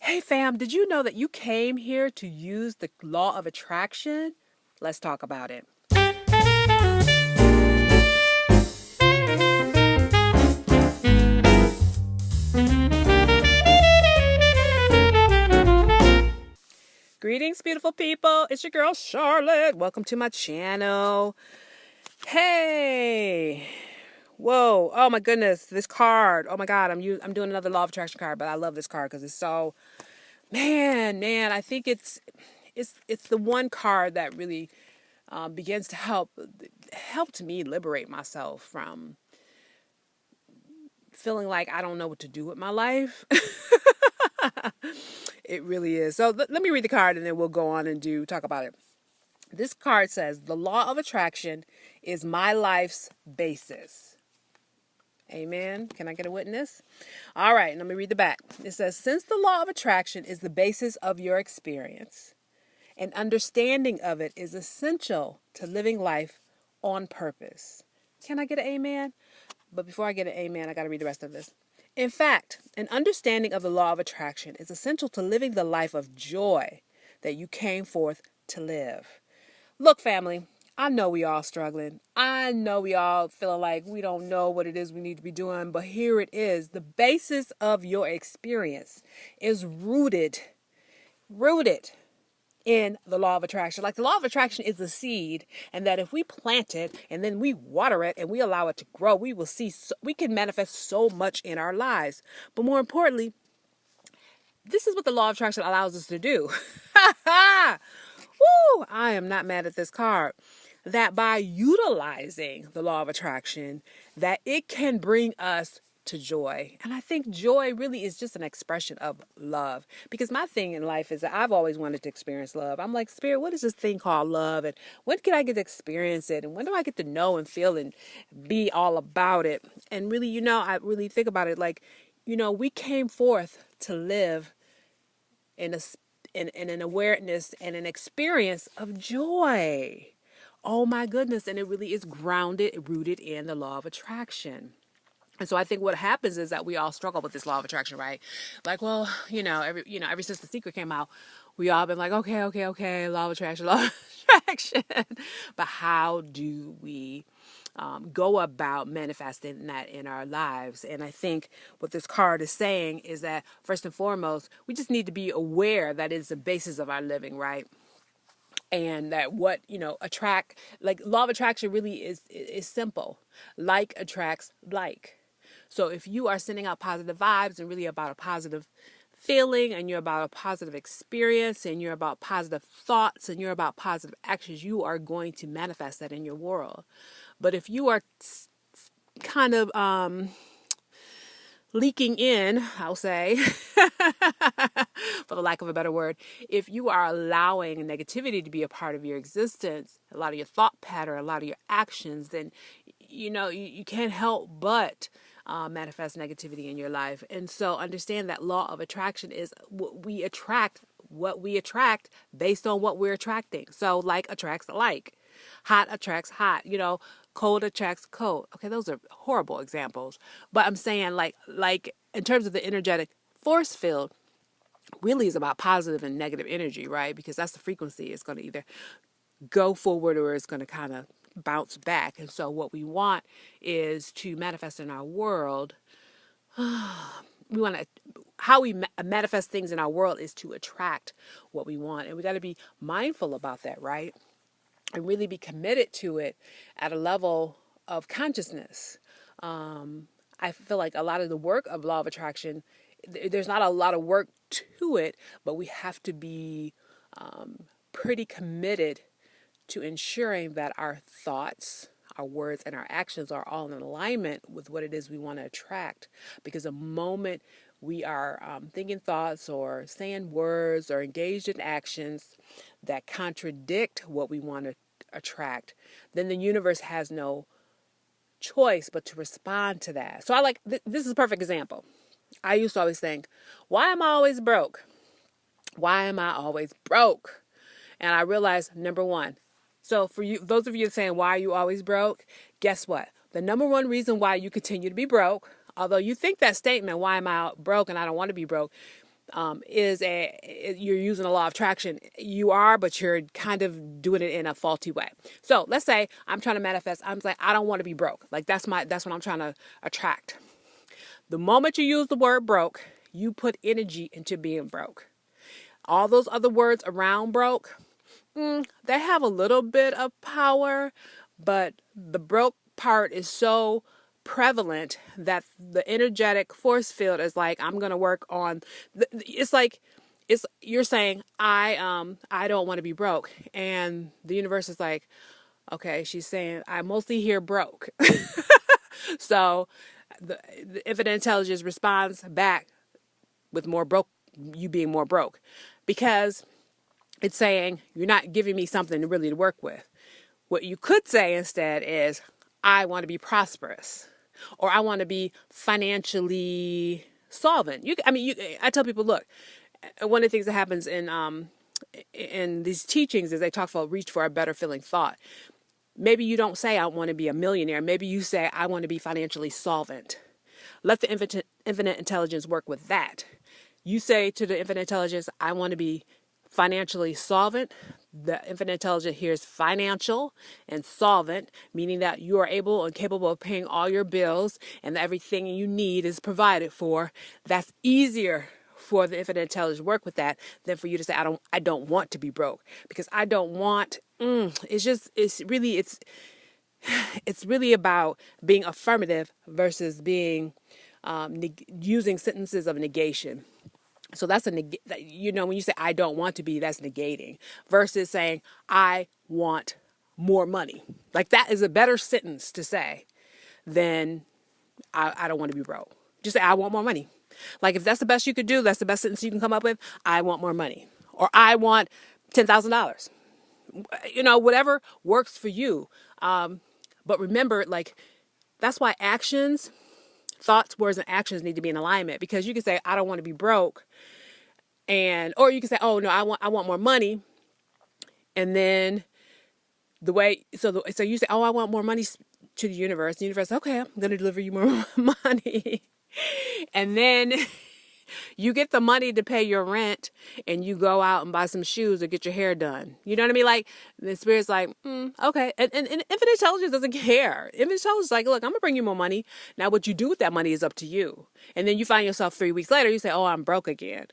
Hey fam, did you know that you came here to use the law of attraction? Let's talk about it. Greetings, beautiful people. It's your girl Charlotte. Welcome to my channel. Hey. Whoa. Oh my goodness. This card. Oh my God. I'm doing another law of attraction card, but I love this card because it's so man. I think it's the one card that really begins to helped me liberate myself from feeling like I don't know what to do with my life. It really is. So let me read the card and then we'll go on and talk about it. This card says, the law of attraction is my life's basis. Amen. Can I get a witness? All right, let me read the back. It says, since the law of attraction is the basis of your experience, an understanding of it is essential to living life on purpose. Can I get an amen? But before I get an amen, I got to read the rest of this. In fact, an understanding of the law of attraction is essential to living the life of joy that you came forth to live. Look, family, I know we all struggling. I know we all feeling like we don't know what it is we need to be doing, but here it is. The basis of your experience is rooted in the law of attraction. Like the law of attraction is the seed, and that if we plant it and then we water it and we allow it to grow, we can manifest so much in our lives. But more importantly, this is what the law of attraction allows us to do. Woo! I am not mad at this card. That by utilizing the law of attraction, that it can bring us to joy. And I think joy really is just an expression of love. Because my thing in life is that I've always wanted to experience love. I'm like, Spirit, what is this thing called love? And when can I get to experience it? And when do I get to know and feel and be all about it? And really, I really think about it like, we came forth to live in an awareness and an experience of joy. Oh my goodness. And it really is rooted in the law of attraction. And so I think what happens is that we all struggle with this law of attraction, right? Like, well, ever since The Secret came out, we all been like, okay, law of attraction. But how do we go about manifesting that in our lives? And I think what this card is saying is that first and foremost, we just need to be aware that it's the basis of our living, right? And that what, like law of attraction really is simple. Like attracts like. So if you are sending out positive vibes and really about a positive feeling and you're about a positive experience and you're about positive thoughts and you're about positive actions, you are going to manifest that in your world. But if you are kind of leaking in, I'll say, for the lack of a better word, if you are allowing negativity to be a part of your existence, a lot of your thought pattern, a lot of your actions, then, you can't help but manifest negativity in your life. And so understand that law of attraction is what we attract based on what we're attracting. So like attracts like. Hot attracts hot, cold attracts cold. Okay, those are horrible examples. But I'm saying like in terms of the energetic force field, really is about positive and negative energy, right? Because that's the frequency. It's going to either go forward or it's going to kind of bounce back. And so what we want is to manifest in our world. How we manifest things in our world is to attract what we want. And we got to be mindful about that, right? And really be committed to it at a level of consciousness. I feel like a lot of the work of law of attraction, there's not a lot of work to it, but we have to be pretty committed to ensuring that our thoughts, our words, and our actions are all in alignment with what it is we want to attract. Because the moment we are thinking thoughts or saying words or engaged in actions that contradict what we want to attract, then the universe has no choice but to respond to that. So this is a perfect example. I used to always think, why am I always broke? Why am I always broke? And I realized, number one, so for you, those of you saying, why are you always broke? Guess what? The number one reason why you continue to be broke, although you think that statement, why am I broke and I don't want to be broke, you're using the law of attraction. You are, but you're kind of doing it in a faulty way. So let's say I'm trying to manifest. I'm like, I don't want to be broke. Like that's what I'm trying to attract. The moment you use the word broke, you put energy into being broke. All those other words around broke, they have a little bit of power, but the broke part is so prevalent that the energetic force field is like, I'm going to work on it's like you're saying I don't want to be broke, and the universe is like, okay, she's saying I mostly hear broke. So the infinite intelligence responds back with more broke, you being more broke, because it's saying you're not giving me something really to work with. What you could say instead is, I want to be prosperous, or I want to be financially solvent. I tell people, look, one of the things that happens in these teachings is they talk about reach for a better feeling thought. Maybe you don't say I want to be a millionaire. Maybe you say I want to be financially solvent. Let the infinite intelligence work with that. You say to the infinite intelligence, I want to be financially solvent. The infinite intelligence hears financial and solvent, meaning that you are able and capable of paying all your bills and everything you need is provided for. That's easier for the infinite intelligence to work with that than for you to say, I don't want to be broke, because I don't want, it's really about being affirmative versus being, using sentences of negation. So that's when you say I don't want to be, that's negating, versus saying I want more money. Like that is a better sentence to say than I don't want to be broke. Just say I want more money. Like if that's the best you could do, that's the best sentence you can come up with. I want more money, or I want $10,000. Whatever works for you. But remember, like that's why thoughts, words, and actions need to be in alignment, because you can say, I don't want to be broke. Or you can say, oh no, I want more money. And then so you say, oh, I want more money to the universe. The universe, okay, I'm going to deliver you more money. And then you get the money to pay your rent and you go out and buy some shoes or get your hair done. You know what I mean? Like the spirit's like, okay. And infinite intelligence doesn't care. Infinite intelligence is like, look, I'm going to bring you more money. Now what you do with that money is up to you. And then you find yourself 3 weeks later, you say, oh, I'm broke again.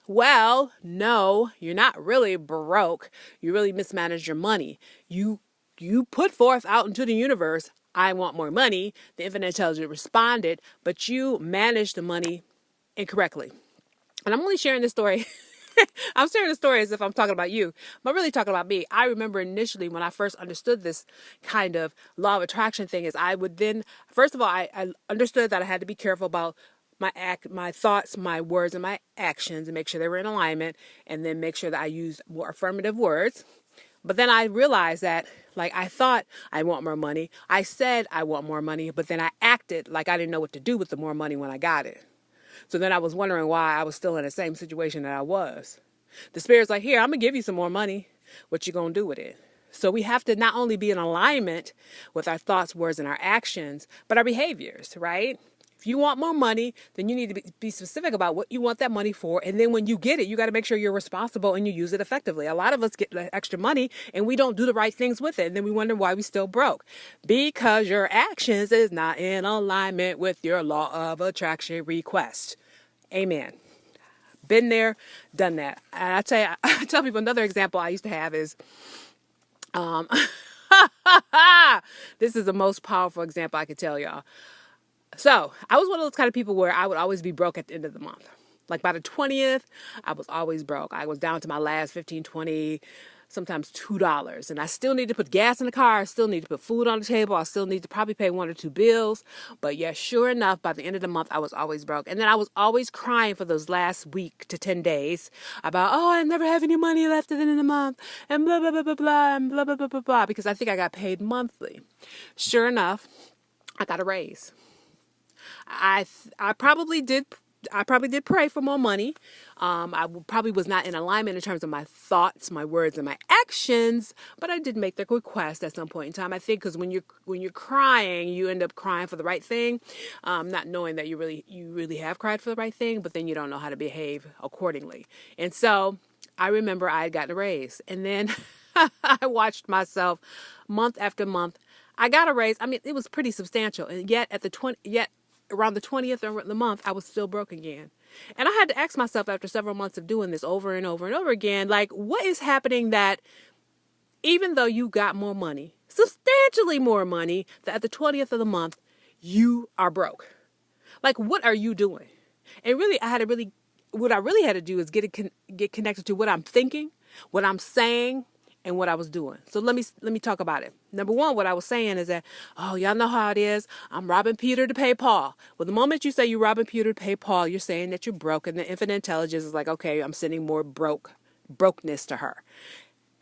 Well, no, you're not really broke. You really mismanaged your money. You put forth out into the universe, I want more money. The infinite intelligence responded, but you managed the money incorrectly. And I'm only sharing this story. I'm sharing the story as if I'm talking about you, but really talking about me. I remember initially when I first understood this kind of law of attraction thing, is I would then, first of all, I understood that I had to be careful about my thoughts, my words, and my actions, and make sure they were in alignment, and then make sure that I used more affirmative words. But then I realized that, like, I thought I want more money. I said I want more money, but then I acted like I didn't know what to do with the more money when I got it. So then I was wondering why I was still in the same situation that I was. The spirit's like, here, I'm going to give you some more money. What you going to do with it? So we have to not only be in alignment with our thoughts, words, and our actions, but our behaviors, right? If you want more money, then you need to be specific about what you want that money for. And then when you get it, you got to make sure you're responsible and you use it effectively. A lot of us get extra money and we don't do the right things with it. And then we wonder why we still broke. Because your actions is not in alignment with your law of attraction request. Amen. Been there, done that. And I tell people another example I used to have is, this is the most powerful example I could tell y'all. So I was one of those kind of people where I would always be broke at the end of the month. Like by the 20th, I was always broke. I was down to my last 15, 20, sometimes $2. And I still need to put gas in the car. I still need to put food on the table. I still need to probably pay 1 or 2 bills. But yeah, sure enough, by the end of the month, I was always broke. And then I was always crying for those last week to 10 days about, oh, I never have any money left at the end of the month. And blah, blah, blah, blah, blah, and blah, blah, blah, blah, blah. Because I think I got paid monthly. Sure enough, I got a raise. I probably did probably did pray for more money. Probably was not in alignment in terms of my thoughts, my words, and my actions, but I did make the request at some point in time. I think because when you're crying, you end up crying for the right thing, not knowing that you really have cried for the right thing, but then you don't know how to behave accordingly. And so I remember I had gotten a raise, and then I watched myself month after month. I got a raise. I mean, it was pretty substantial, and yet around the 20th of the month, I was still broke again. And I had to ask myself after several months of doing this over and over and over again, like, what is happening that even though you got more money, substantially more money, that at the 20th of the month, you are broke? Like, what are you doing? And really, what I really had to do is get connected to what I'm thinking, what I'm saying, and what I was doing. So let me talk about it. Number one, what I was saying is that, oh, y'all know how it is. I'm robbing Peter to pay Paul. Well, the moment you say you're robbing Peter to pay Paul, you're saying that you're broke, and the infinite intelligence is like, okay, I'm sending more brokenness to her.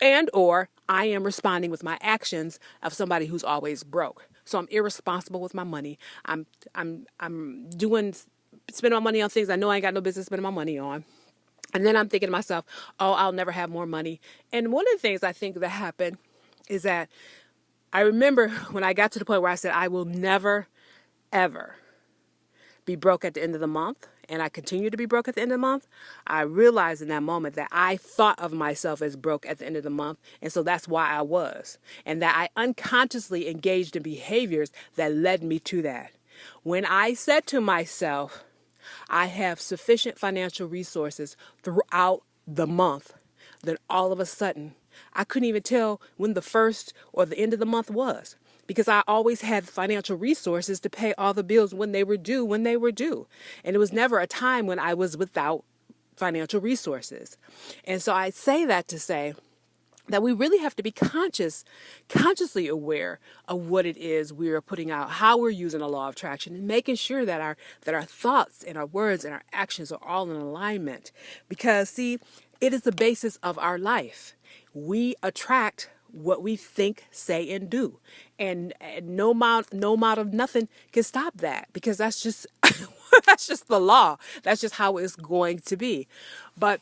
And or I am responding with my actions of somebody who's always broke. So I'm irresponsible with my money. I'm spending my money on things I know I ain't got no business spending my money on. And then I'm thinking to myself, oh, I'll never have more money. And one of the things I think that happened is that I remember when I got to the point where I said, I will never, ever be broke at the end of the month, and I continue to be broke at the end of the month, I realized in that moment that I thought of myself as broke at the end of the month, and so that's why I was, and that I unconsciously engaged in behaviors that led me to that. When I said to myself, I have sufficient financial resources throughout the month, then all of a sudden, I couldn't even tell when the first or the end of the month was, because I always had financial resources to pay all the bills when they were due. And it was never a time when I was without financial resources. And so I say that to say that we really have to be consciously aware of what it is we are putting out, how we're using the law of attraction, and making sure that our thoughts and our words and our actions are all in alignment. Because, see, it is the basis of our life. We attract what we think, say, and do. And no amount of nothing can stop that, because that's just that's just the law. That's just how it's going to be. But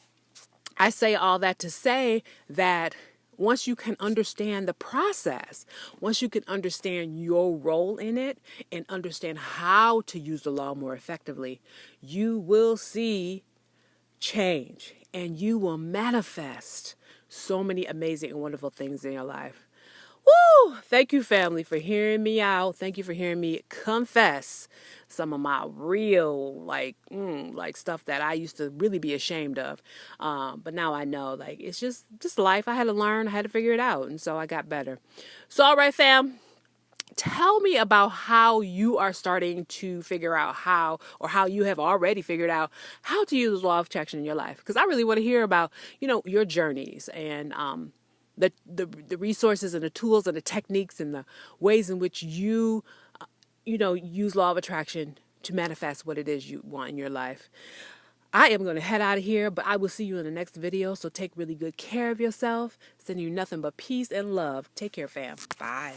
I say all that to say that once you can understand the process, once you can understand your role in it and understand how to use the law more effectively, you will see change and you will manifest so many amazing and wonderful things in your life. Woo! Thank you, family, for hearing me out. Thank you for hearing me confess some of my real, like stuff that I used to really be ashamed of. But now I know, like, it's just life. I had to learn. I had to figure it out. And so I got better. So, all right, fam. Tell me about how you are starting to figure out how you have already figured out how to use law of attraction in your life. Because I really want to hear about, your journeys and the resources and the tools and the techniques and the ways in which you use law of attraction to manifest what it is you want in your life. I am going to head out of here, but I will see you in the next video. So take really good care of yourself. Sending you nothing but peace and love. Take care, fam. Bye.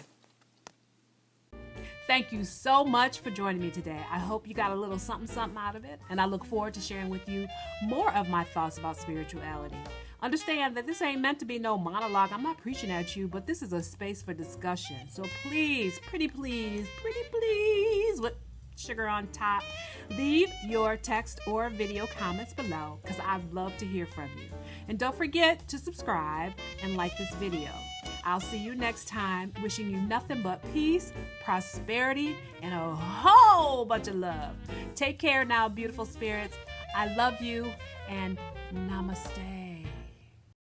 Thank you so much for joining me today. I hope you got a little something out of it, and I look forward to sharing with you more of my thoughts about spirituality. Understand that this ain't meant to be no monologue. I'm not preaching at you, but this is a space for discussion. So please, pretty please, with sugar on top, leave your text or video comments below, because I'd love to hear from you. And don't forget to subscribe and like this video. I'll see you next time, wishing you nothing but peace, prosperity, and a whole bunch of love. Take care now, beautiful spirits. I love you, and namaste.